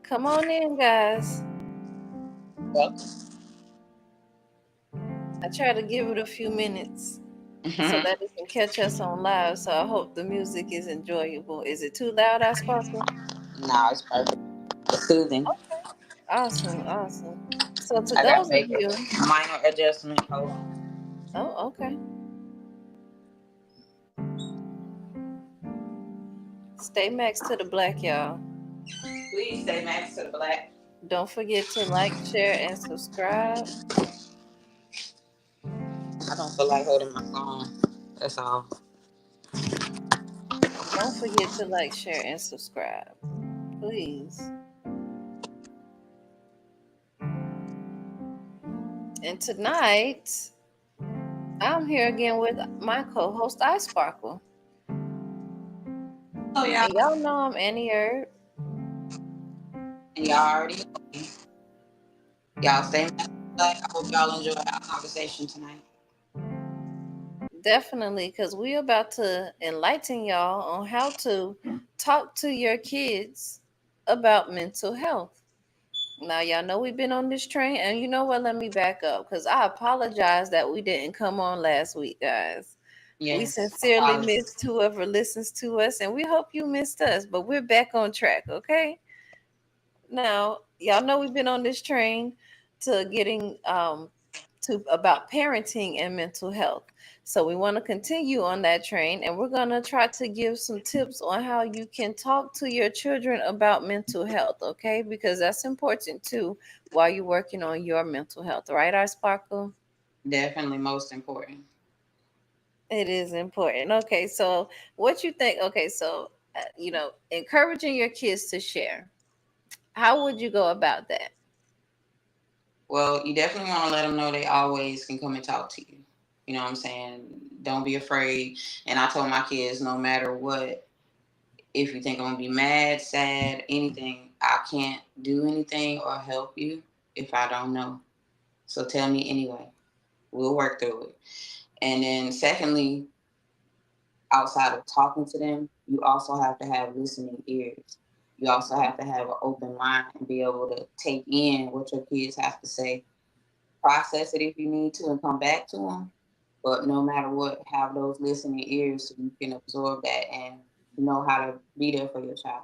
Come on in, guys. Well, I try to give it a few minutes so hmm that it can catch us on live. So I hope the music is enjoyable. Is it too loud, I sparkle? no, it's perfect. It's soothing. Awesome, awesome. So to I gotta those of make you, a minor adjustment. Hold on. oh, okay. Stay max to the black, y'all. Please stay max to the black. Don't forget to like, share, and subscribe. I don't feel like holding my phone. That's all. Don't forget to like, share, and subscribe. Please. And tonight, I'm here again with my co-host Isparkle. Oh, y'all. And y'all know I'm AnnAerB. And y'all already know. Y'all stay max to the black. I hope y'all enjoy our conversation tonight. Definitely, because we're about to enlighten y'all on how to talk to your kids about mental health. Now, y'all know we've been on this train, and you know what? Let me back up because I apologize that we didn't come on last week, guys. We Yes. sincerely Apologies. missed whoever listens to us, and we hope you missed us, but we're back on track, okay? Now, y'all know we've been on this train to getting to about parenting and mental health. So we want to continue on that train and we're going to try to give some tips on how you can talk to your children about mental health, okay? Because that's important too while you're working on your mental health, right, our Sparkle? Definitely most important. It is important. Okay, so what you think? Okay, so encouraging your kids to share. How would you go about that? Well, you definitely want to let them know they always can come and talk to you. You know what I'm saying? Don't be afraid. And I told my kids, no matter what, if you think I'm gonna be mad, sad, anything, I can't do anything or help you if I don't know. So tell me anyway. We'll work through it. And then secondly, outside of talking to them, you also have to have listening ears. You also have to have an open mind and be able to take in what your kids have to say, process it if you need to, and come back to them. But no matter what, have those listening ears so you can absorb that and know how to be there for your child.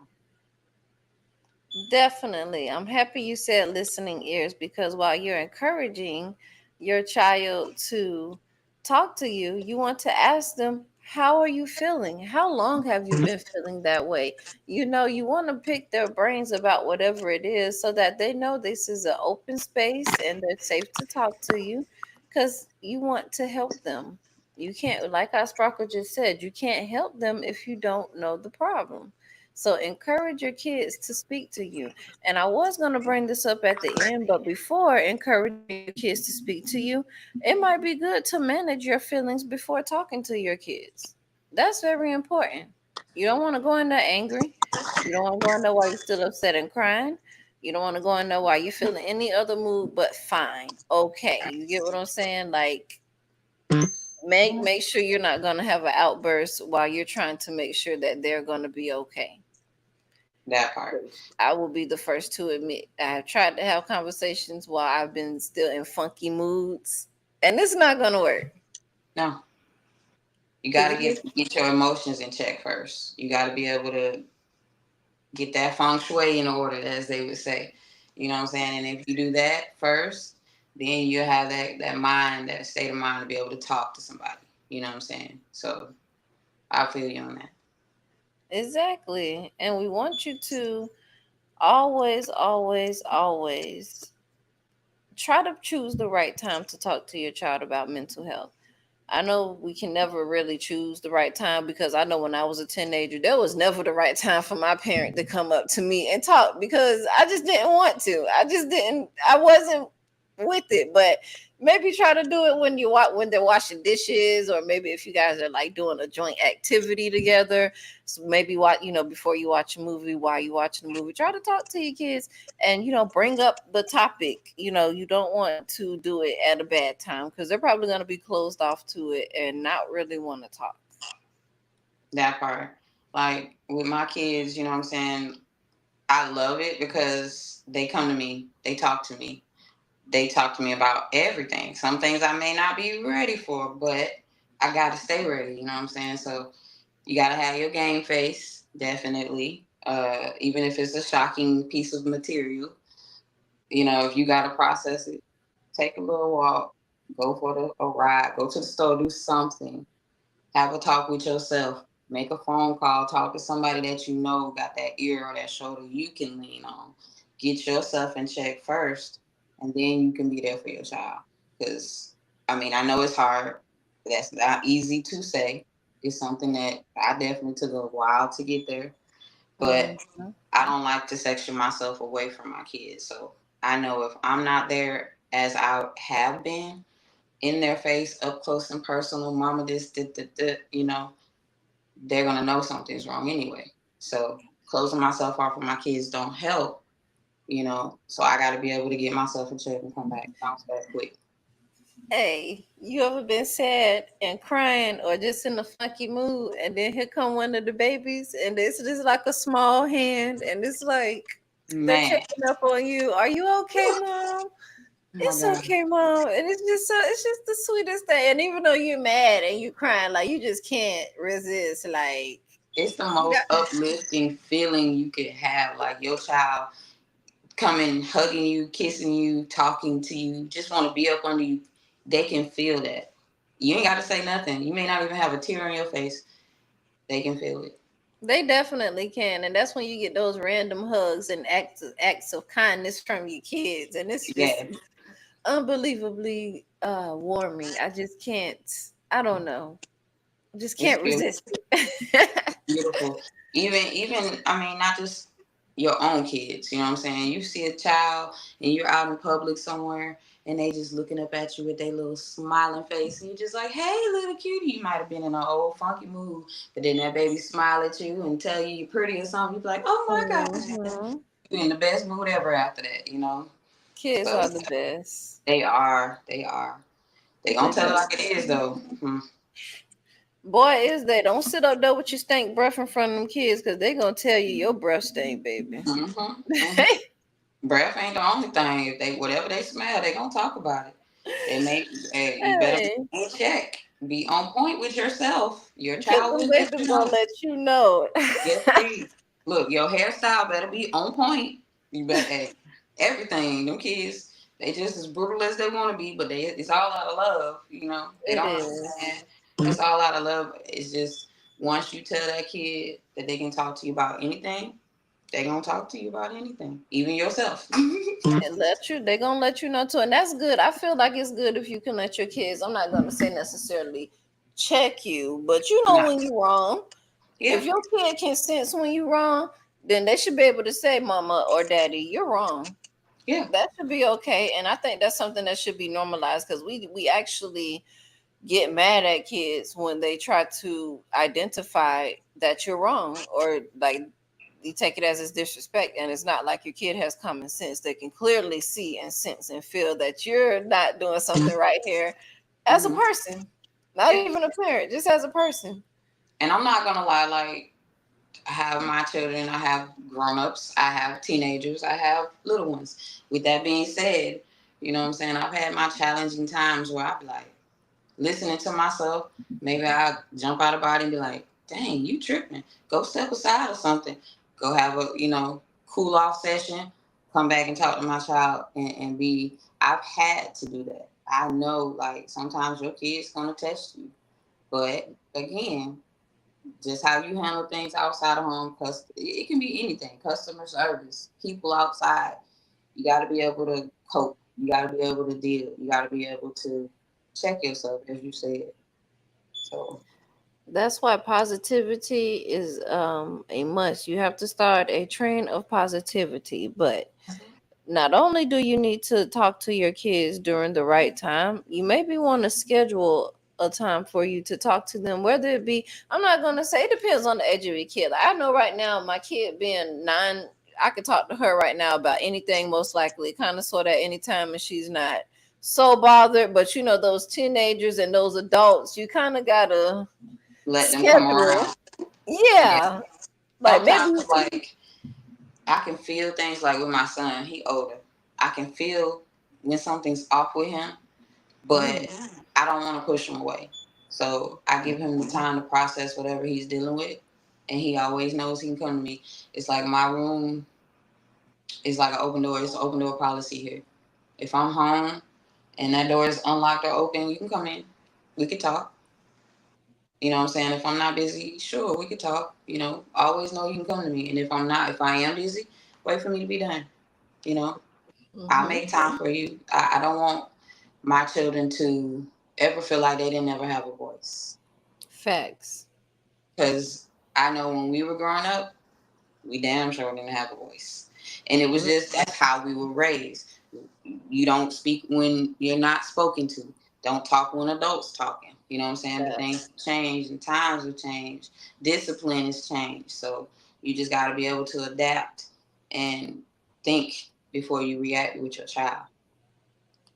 Definitely. I'm happy you said listening ears because while you're encouraging your child to talk to you, you want to ask them, how are you feeling? How long have you been feeling that way? You want to pick their brains about whatever it is so that they know this is an open space and they're safe to talk to you because you want to help them. You can't, like our Sprocker just said, you can't help them if you don't know the problem. So encourage your kids to speak to you. And I was going to bring this up at the end, but before encouraging your kids to speak to you, it might be good to manage your feelings before talking to your kids. That's very important. You don't want to go in there angry. You don't want to go in there while you're still upset and crying. You don't want to go in there while you're feeling any other mood but fine. Okay. You get what I'm saying? Like make sure you're not gonna have an outburst while you're trying to make sure that they're gonna be okay. That part. I will be the first to admit I have tried to have conversations while I've been still in funky moods, and it's not gonna work. No, you got Cause to it gets get your emotions in check first. You got to be able to get that feng shui in order, as they would say. You know what I'm saying? And if you do that first, then you have that mind, that state of mind to be able to talk to somebody. You know what I'm saying? So I feel you on that. exactly, and we want you to always, always, always try to choose the right time to talk to your child about mental health. I know we can never really choose the right time because I know when I was a teenager, there was never the right time for my parent to come up to me and talk because I just didn't want to. I wasn't with it. But maybe try to do it when they're washing dishes, or maybe if you guys are like doing a joint activity together. So maybe before you watch a movie, while you watching the movie, try to talk to your kids and bring up the topic. You don't want to do it at a bad time because they're probably going to be closed off to it and not really want to talk. That part. Like with my kids, you know what I'm saying? I love it because they come to me, they talk to me. They talk to me about everything. Some things I may not be ready for, but I got to stay ready. You know what I'm saying? So you got to have your game face, definitely. Even if it's a shocking piece of material, if you got to process it, take a little walk, go for a ride, go to the store, do something, have a talk with yourself, make a phone call, talk to somebody that you know got that ear or that shoulder you can lean on. Get yourself in check first, and then you can be there for your child. Because, I know it's hard. That's not easy to say. It's something that I definitely took a while to get there. But Mhm. I don't like to section myself away from my kids. So I know if I'm not there as I have been, in their face, up close and personal, mama this, they're gonna know something's wrong anyway. So closing myself off from my kids don't help, So I gotta be able to get myself in check and come back, bounce back quick. Hey, you ever been sad and crying or just in a funky mood, and then here come one of the babies, and it's just like a small hand, and it's like they're Man, checking up on you. Are you okay, mom? oh my It's God. okay, mom. And it's just the sweetest thing. And even though you're mad and you crying, like you just can't resist. Like It's the you most got uplifting feeling you could have. Like your child coming, hugging you, kissing you, talking to you, just want to be up under you. They can feel that. You ain't got to say nothing. You may not even have a tear on your face. They can feel it. they definitely can. And that's when you get those random hugs and acts of kindness from your kids. And it's just Yes, unbelievably warming. I just can't. I don't know. Just it's can't beautiful. resist it. Beautiful. Even not just your own kids. You know what I'm saying? You see a child and you're out in public somewhere and they just looking up at you with their little smiling face and you're just like, hey, little cutie. You might have been in an old funky mood, but then that baby smile at you and tell you you're pretty or something. You be like, oh my God. Hmm. You're in the best mood ever after that. Kids So are the best. they are. They are. They gonna They tell it like it definitely. is though. Boy, is they don't sit up there with your stink breath in front of them kids because they gonna tell you your breath stink, baby. Mm-hmm. Breath ain't the only thing. If they whatever they smell, they gonna talk about it. They may. Hey, you better be Hey, in check. Be on point with yourself. Your because child them will let babies you gonna know. let you know. Yes, please. Look, your hairstyle better be on point. You better. Hey, everything. Them kids, they just as brutal as they want to be, but it's all out of love. They It don't is. understand. It's all out of love. It's just once you tell that kid that they can talk to you about anything, they gonna talk to you about anything, even yourself. And they gonna let you know too. And that's good. I feel like it's good if you can let your kids, I'm not gonna say necessarily check you, but you know No. when you're wrong. If Yeah. your kid can sense when you're wrong, then they should be able to say, Mama or Daddy, you're wrong. Yeah. That should be okay. And I think that's something that should be normalized because we actually get mad at kids when they try to identify that you're wrong, or like you take it as it's disrespect, and it's not. Like your kid has common sense. They can clearly see and sense and feel that you're not doing something right here as a Hmm. person, not Yeah. even a parent, just as a person. And I'm not gonna lie, like I have my children, I have grown-ups, I have teenagers, I have little ones. With that being said, you know what I'm saying? I've had my challenging times where I be like listening to myself. Maybe I jump out of body and be like, dang, you tripping. Go step aside or something. Go have a, cool off session. Come back and talk to my child and be, I've had to do that. I know, like, sometimes your kid's going to test you. But again, just how you handle things outside of home, because it can be anything, customer service, people outside. You got to be able to cope. You got to be able to deal. You got to be able to check yourself, as you said. So, That's why positivity is a must. You have to start a train of positivity. But not only do you need to talk to your kids during the right time, you maybe want to schedule a time for you to talk to them, whether it be, I'm not going to say, it depends on the age of your kid. Like, I know right now, my kid being 9, I could talk to her right now about anything, most likely, kind of sort of anytime, and she's not so bothered. But those teenagers and those adults, you kind of got to let them come schedule. around. Yeah. Yeah. Like maybe Sometimes, like, I can feel things like with my son. He older. I can feel when something's off with him, Mm. but I don't want to push him away. So I give him the time to process whatever he's dealing with, and he always knows he can come to me. It's like my room is like an open door. It's an open door policy here. If I'm home and that door is unlocked or open, you can come in. We can talk. You know what I'm saying? If I'm not busy, sure, we could talk. Always know you can come to me. And if I am busy, wait for me to be done. You know, I'll Mm-hmm. make time for you. I don't want my children to ever feel like they didn't ever have a voice. Facts. Because I know when we were growing up, we damn sure didn't have a voice. And it was Mm. just, that's how we were raised. You don't speak when you're not spoken to. Don't talk when adults talking. You know what I'm saying? But things Facts. have changed and times have changed. Discipline has changed. So you just got to be able to adapt and think before you react with your child.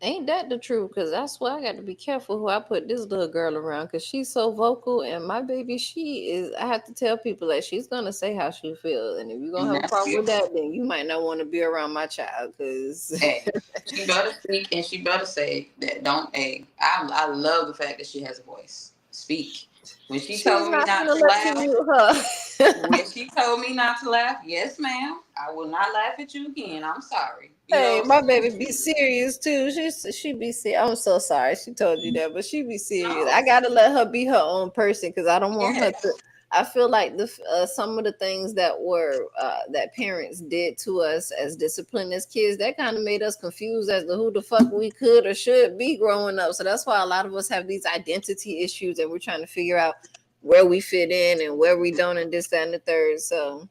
Ain't that the truth? Because that's why I got to be careful who I put this little girl around. Because she's so vocal, and my baby, she is. I have to tell people that she's gonna say how she feels, and if you're gonna And have a that's problem with beautiful. that, then you might not want to be around my child. Because Hey, she better speak and she better say that. Don't. Hey, I love the fact that she has a voice. Speak. When she she's told me not not gonna to let you laugh, mute her. when she told me not to laugh, yes, ma'am, I will not laugh at you again. I'm sorry. Hey, my baby be serious too. She be serious. I'm so sorry she told you that, but she be serious. No. I gotta let her be her own person because I don't want her to. Yes. I feel like the some of the things that were that parents did to us as disciplined as kids that kind of made us confused as to who the fuck we could or should be growing up. So that's why a lot of us have these identity issues and we're trying to figure out where we fit in and where we don't and this that and the third. So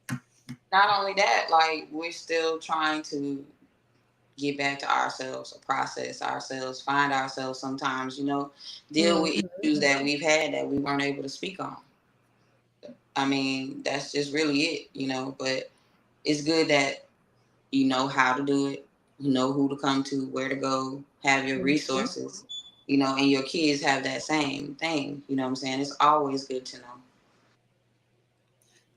Not only that, like we're still trying to get back to ourselves, or process ourselves, find ourselves sometimes, deal with mhm. issues that we've had that we weren't able to speak on. I mean, that's just really it. But it's good that you know how to do it, you know who to come to, where to go, have your Mhm. resources, and your kids have that same thing. You know what I'm saying? It's always good to know.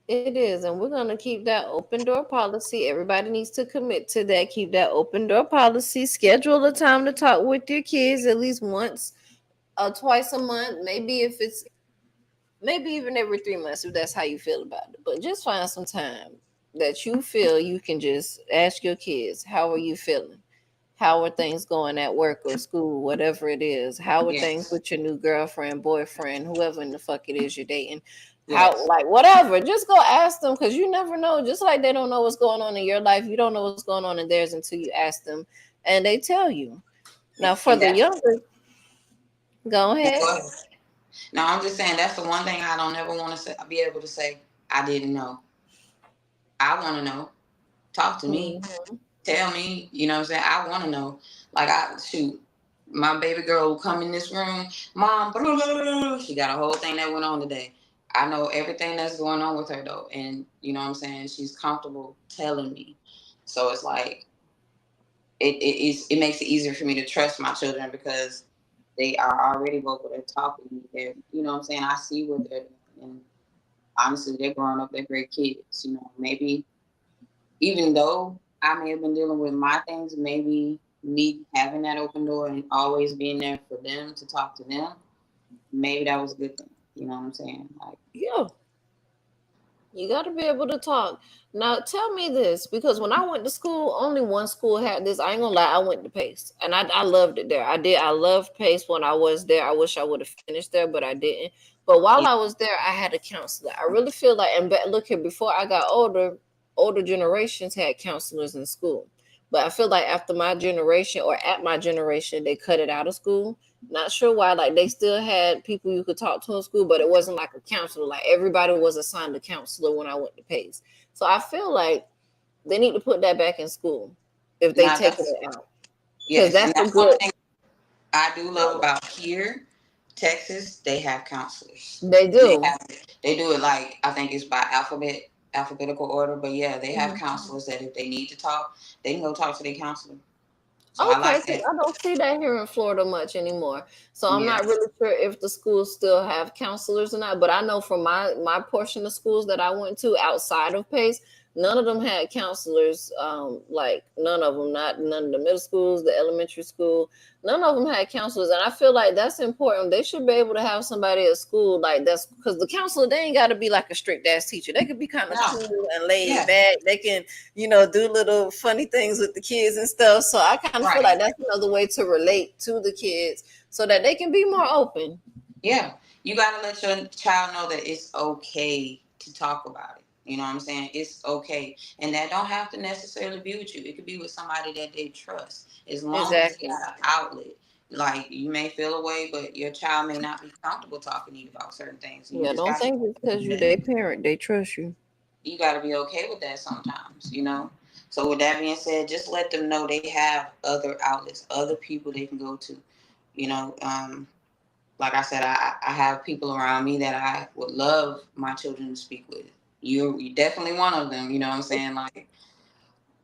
It is, and we're gonna keep that open door policy. Everybody needs to commit to that. Keep that open door policy. Schedule a time to talk with your kids at least once or twice a month. Maybe if it's maybe even every 3 months if that's how you feel about it. But just find some time that you feel you can just ask your kids, how are you feeling? How are things going at work or school, whatever it is? How are things Yes. with your new girlfriend, boyfriend, whoever in the fuck it is you're dating? How, Yes. like, whatever. Just go ask them because you never know. Just like they don't know what's going on in your life, you don't know what's going on in theirs until you ask them and they tell you. Now, for And the that's younger, go ahead. go ahead. No, I'm just saying that's the one thing I don't ever want to say, be able to say I didn't know. I want to know. Talk to me. Mhm. Tell me. You know what I'm saying? I want to know. Like I shoot. My baby girl will come in this room. Mom, blah, blah, blah, blah. She got a whole thing that went on today. I know everything that's going on with her though, and you know what I'm saying. She's comfortable telling me, so it's like it makes it easier for me to trust my children because they are already vocal. They're talking. You know what I'm saying. I see what they're doing, and honestly, they're growing up. They're great kids. Maybe even though I may have been dealing with my things, maybe me having that open door and always being there for them to talk to them, maybe that was a good thing. You know what I'm saying? Like, Yeah. You got to be able to talk. Now, tell me this because when I went to school, only one school had this. I ain't gonna lie, I went to Pace and I loved it there. I did. I loved Pace when I was there. I wish I would have finished there, but I didn't. But while yeah, I was there, I had a counselor. I really feel like, and look here, before I got older, older generations had counselors in school. But I feel like after my generation or at my generation, they cut it out of school. Not sure why. Like they still had people you could talk to in school, but it wasn't like a counselor. Like everybody was assigned a counselor when I went to Pace. So I feel like they need to put that back in school if they now taking that's it out because yes, and that's a that's one good. thing I do love about here, Texas. They have counselors. They They do. have they do it like I think it's by alphabetical order, but yeah, they have Mhm. counselors that if they need to talk, they can go talk to their counselor. So I Okay, like see, that. I don't see that here in Florida much anymore. So I'm not Yes. really sure if the schools still have counselors or not. But I know from my portion of schools that I went to outside of Pace, None of them had counselors. Like none of them, not none of the middle schools, the elementary school. None of them had counselors, and I feel like that's important. They should be able to have somebody at school like that's because the counselor they ain't got to be like a strict ass teacher. They could be kind of No. cool and laid Yeah. back. They can do little funny things with the kids and stuff. So I kind of feel like Right. that's another way to relate to the kids so that they can be more open. Yeah. You got to let your child know that it's okay to talk about it. You know what I'm saying? It's okay. And that don't have to necessarily be with you. It could be with somebody that they trust. As long as they Exactly. got an outlet. Like, you may feel away, but your child may not be comfortable talking to you about certain things. You Yeah, just don't got to think it's because you they parent, they trust you. be okay with that sometimes. So with that being said, just let them know they have other outlets, other people they can go to. You know, like I said, I have people around me that I would love my children to speak with. You definitely one of them. You know what I'm saying? Like,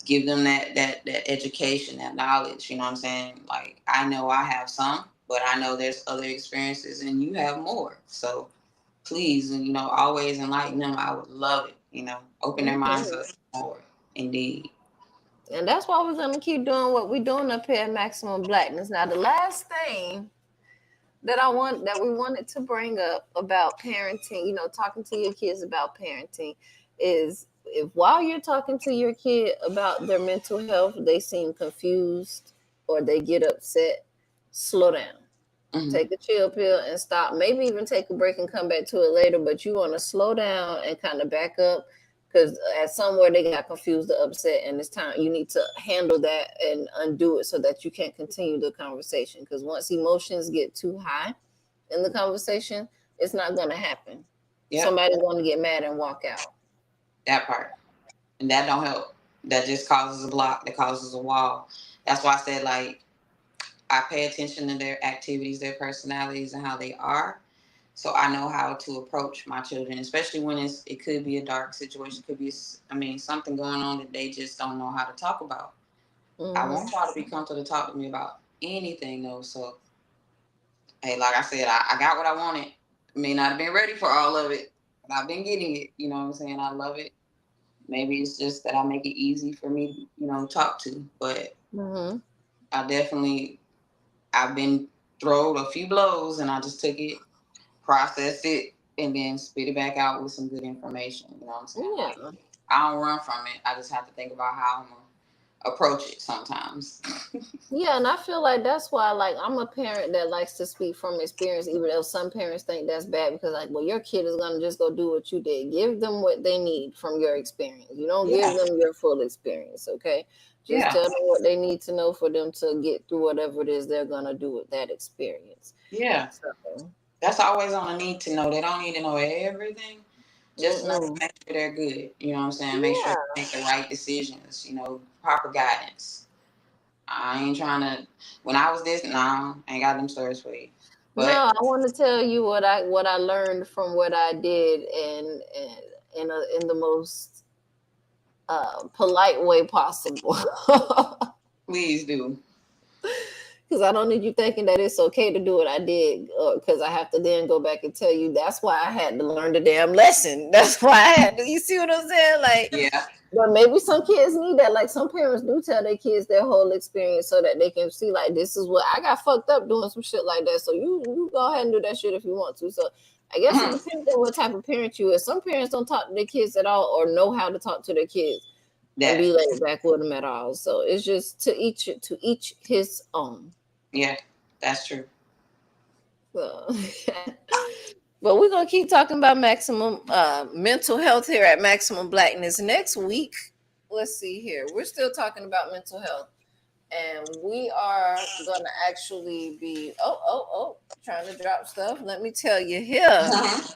give them that education, that knowledge. You know what I'm saying? Like, I know I have some, but I know there's other experiences, and you have more. So please, and always enlighten them. I would love it. Open their minds Okay. up more. Indeed. And that's why we're gonna keep doing what we're doing up here at Maximum Blackness. Now, the last thing that we wanted to bring up about parenting, talking to your kids about parenting, is if while you're talking to your kid about their mental health, they seem confused or they get upset, slow down. Hmm. Take a chill pill and stop. Maybe even take a break and come back to it later. But you want to slow down and kind of back up because at somewhere they got confused or upset, and it's time you need to handle that and undo it so that you can continue the conversation. Because once emotions get too high in the conversation, it's not going to happen. Yep, Somebody's going to get mad and walk out. that part. And that don't help. That just causes a block. That causes a wall. That's why I said, like, I pay attention to their activities, their personalities, and how they are. So I know how to approach my children, especially when it could be a dark situation. It could be, something going on that they just don't know how to talk about. I Hmm. want y'all to be comfortable to talk to me about anything, though. So, hey, like I said, I got what I wanted. May not have been ready for all of it, but I've been getting it. You know what I'm saying? I love it. Maybe it's just that I make it easy for me to, talk to. But Hmm. I definitely, I've been throwed a few blows and I just took it, processed it, and then spit it back out with some good information. You know what I'm saying? Like, Yeah. I don't run from it. I just have to think about how I'm going to approach it sometimes. Yeah, and I feel like that's why, like, I'm a parent that likes to speak from experience, even though some parents think that's bad because, like, well, your kid is gonna just go do what you did. Give them what they need from your experience. You don't give Yeah. them your full experience, okay? Just Yeah. tell them what they need to know for them to get through whatever it is they're gonna do with that experience. Yeah. So, That's always on a need to know. They don't need to know everything. Just enough to mm-mm. make sure they're good. You know what I'm saying? Make sure Yeah. they make the right decisions, proper guidance. I ain't trying to, when I was this, nah, I ain't got them stories for you. No, But I want to tell you what I learned from what I did, and in the most polite way possible. please do. Because I don't need you thinking that it's okay to do what I did, because I have to then go back and tell you that's why I had to learn the damn lesson. That's why I had to. You see what I'm saying? Like, Yeah. but maybe some kids need that. Like some parents do tell their kids their whole experience so that they can see, like, this is what I got fucked up doing some shit like that. So you go ahead and do that shit if you want to. So I guess it Mhm. depends on what type of parent you is. Some parents don't talk to their kids at all or know how to talk to their kids and That. be laid back with them at all. So it's just to each his own. Yeah. That's true. So, but we're gonna keep talking about maximum mental health here at Maximum Blackness next week. Let's see here. We're still talking about mental health, and we are gonna actually be trying to drop stuff. Let me tell you here. Mhm.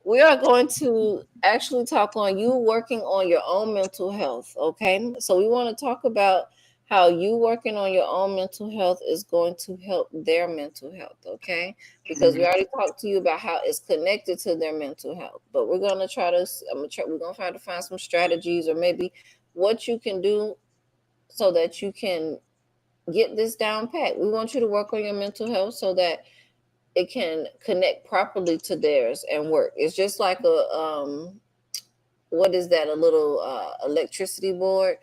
We are going to actually talk on you working on your own mental health. Okay. So we want to talk about how you working on your own mental health is going to help their mental health. Okay. Because we Mhm. already talked to you about how it's connected to their mental health. But we're going to try to, we're going to try to find some strategies or maybe what you can do so that you can get this down pat. We want you to work on your mental health so that it can connect properly to theirs and work. It's just like what is that? A little electricity board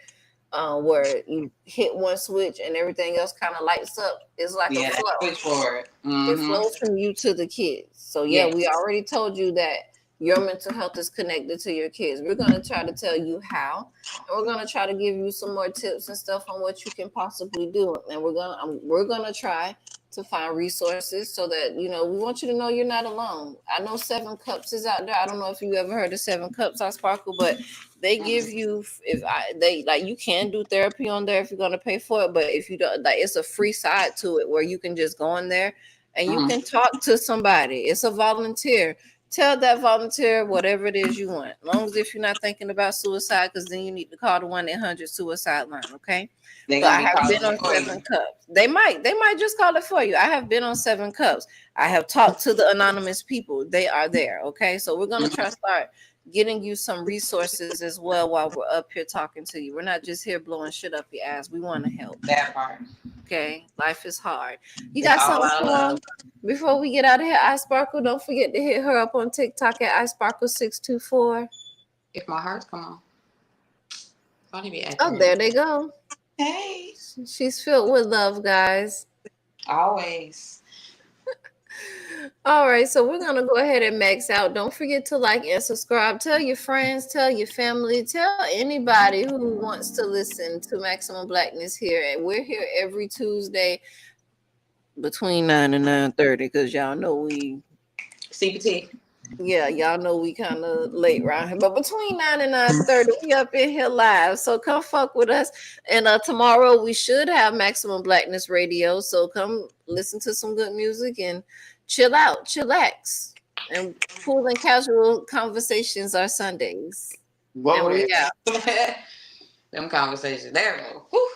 where you hit one switch and everything else kind of lights up. It's like a Yeah, that flow. switchboard. It Mm-hmm. flows from you to the kids. So yeah, we Yes. already told you that your mental health is connected to your kids. We're going to try to tell you how, and we're going to try to give you some more tips and stuff on what you can possibly do. And we're going to try to find resources so that we want you to know you're not alone. I know Seven Cups is out there. I don't know if you ever heard of Seven Cups, I Sparkle, but they give you, if I they like, you can do therapy on there if you're going to pay for it, but if you don't, like, it's a free side to it where you can just go in there and you Mm-hmm. can talk to somebody. It's a volunteer. Tell that volunteer whatever it is you want. As long as if you're not thinking about suicide, because then you need to call the 1-800 suicide line, okay? They're But gonna I be have calling been it on for Seven you. Cups. They might just call it for you. I have been on Seven Cups. I have talked to the anonymous people. They are there, okay? So we're gonna try Mm-hmm. to start getting you some resources as well while we're up here talking to you. We're not just here blowing shit up your ass. We want to help. That part. Okay, life is hard. You It's got all something out of for love. 'em? Before we get out of here, I Sparkle. Don't forget to hit her up on TikTok at iSparkle624. If my hearts come on, why they be acting Oh, weird? there they go. Hey, She's filled with love, guys. always. All right, so we're gonna go ahead and max out. Don't forget to like and subscribe. Tell your friends, tell your family, tell anybody who wants to listen to Maximum Blackness here. And we're here every Tuesday between 9 and 9:30 because y'all know CPT. we kind of late around here, but between 9 and 9:30, we up in here live. So come fuck with us. And tomorrow we should have Maximum Blackness Radio. So come listen to some good music and chill out, chillax. And cool and casual conversations are Sundays. And Whoa we there. out. Them conversations. There we go. Whew.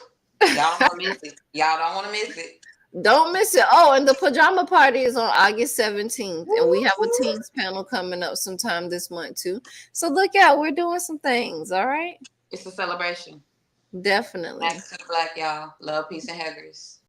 Y'all don't want to miss it. Y'all don't want to miss it. Don't miss it. Oh, and the pajama party is on August 17th. And we have a Woo-hoo. teens panel coming up sometime this month too. So look out, we're doing some things, all right? It's a celebration. Definitely. Thanks to the black y'all. Love, peace, and haggers.